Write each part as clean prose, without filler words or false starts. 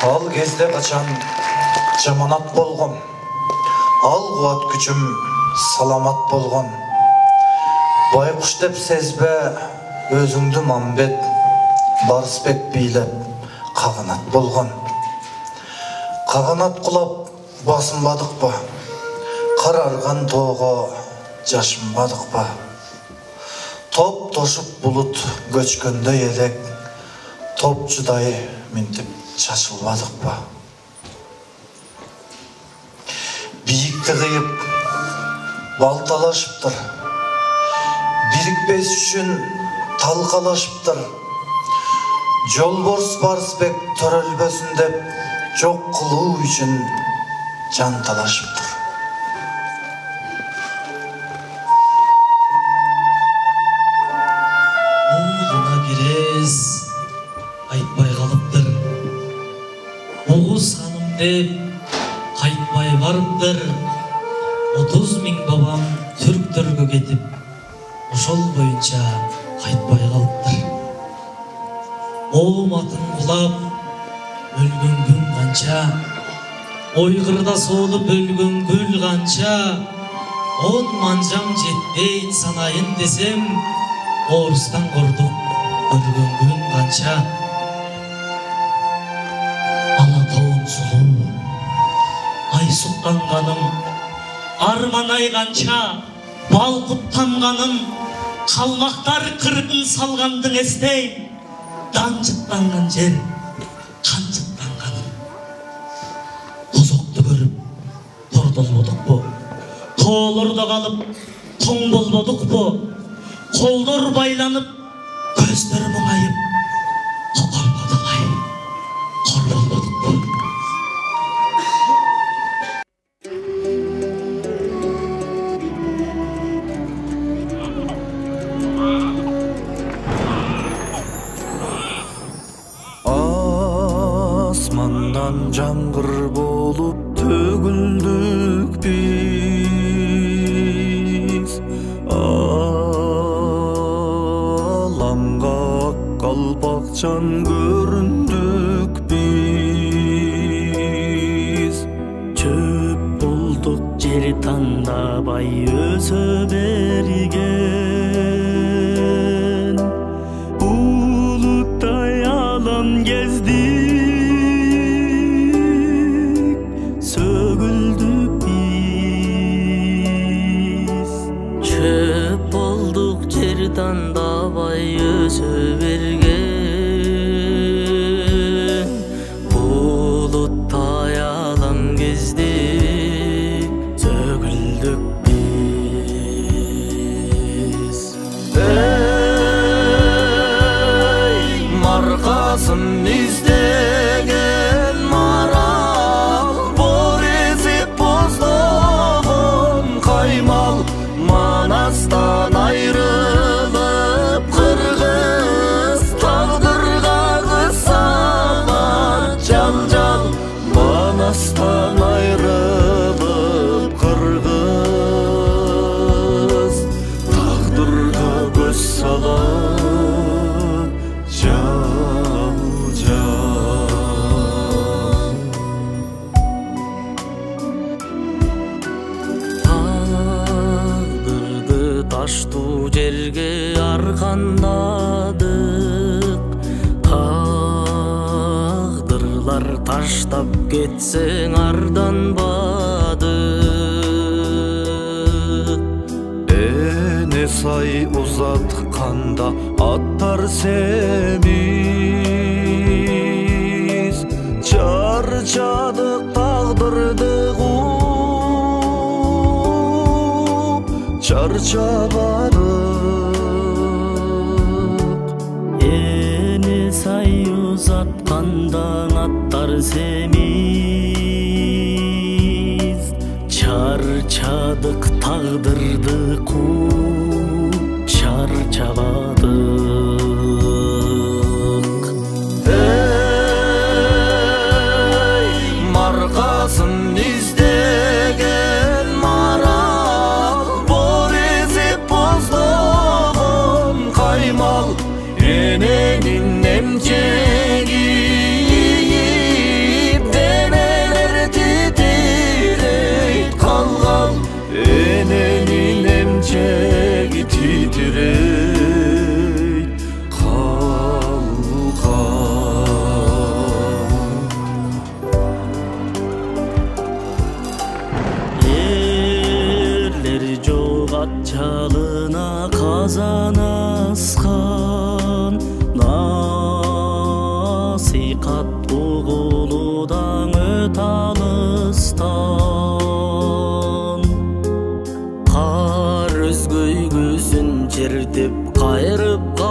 Ал кезде қачан жаманат болған, ал қуат күчім саламат болған. Байқұш деп сезбе өзіңді мамбет, барысбек билеп қағанат болған. Қағанат құлап басынбадық ба, қарарған тоға жашынбадық ба. Топ тошып бұлыт көчкөнде елек, топ жудай мінтіп шашылбадық ба. Биікті қиып балталашыптыр, бірікпес үшін талқалашыптыр. Жолборс барысбек төрөлбөсүн деп жоқ қылу үшін жан талашыптыр. Оғына керес айтпай қалыптыр, Оғыз ханым деп қайтпай барыптыр. 30.000 бабам түрктерге кетіп, ошол бойынша қайтпай қалыптыр. Оғым атын құлап, өлген күн қанша, ойғырда солып өлген гүл қанша, 10 манжам жетпейт санайын десем, орыстан құрдық өлген күн қанша. Алатауым сұлу, ай сұқтанғаным, арман айғанша, балқұттанғаным, қалмақтар қырғын салғандың естейм, данжыттанған жер, қанжыттанғаным. Тозоқты көріп, тордолмадық бұ, тоолорда қалып, тоң болмадық бұ, қолдор байланып, көздер мұңайып, қоқармадық ай, қор болмадық бұ. Асманнан жаңғыр болып төгілдік біз, алаңға қалпақчан көріндік біз. Чөп болдық жер таңдабай өсө берген, булуттай алам кездик, сөгүлдүк биз. Чөп болдук жер тандабай өсө берген, булуттай алам кездик, сөгүлдүк биз. Ey, markasın izdegen maral, bor ezip bozdoğun kaymal, Manastan ayrılıp Kırgız tağdırga kısamat jal-jal. Manastan ayrılıp Kırgız tağdırga göz salat jal-jal. Tağdırdı taştu жерге арқандадық, тағдырлар таштап кетсең арданбадық. Эне сай узатқанда аттар семиз, чарчадық тағдырды қуып, чарчабадық. Эне сай узатканда аттар семиз, чарчадык тагдырды кууп, чарчабадык. Ey, markasın izdegen maral, bor ezip bozdoğun kaymal, enenin emceği ат угулудаң өтө алыстан. Кар өзгөйгүсүн чертип кайрып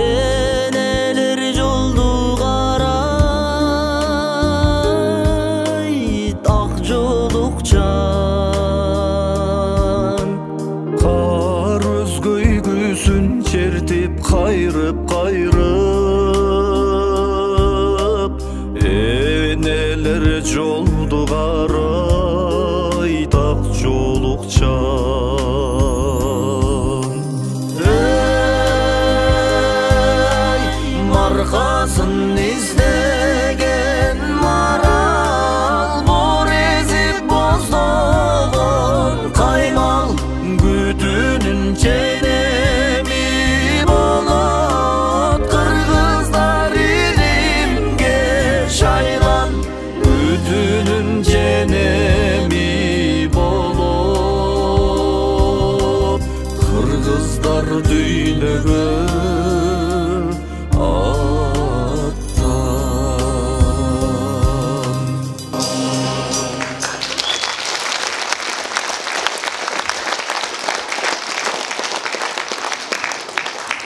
энелер жолду карай ак жолукчан. Кар өзгөйгүсүн чертип кайрып энелер жолду карай так жолукчан. Ey markasın izle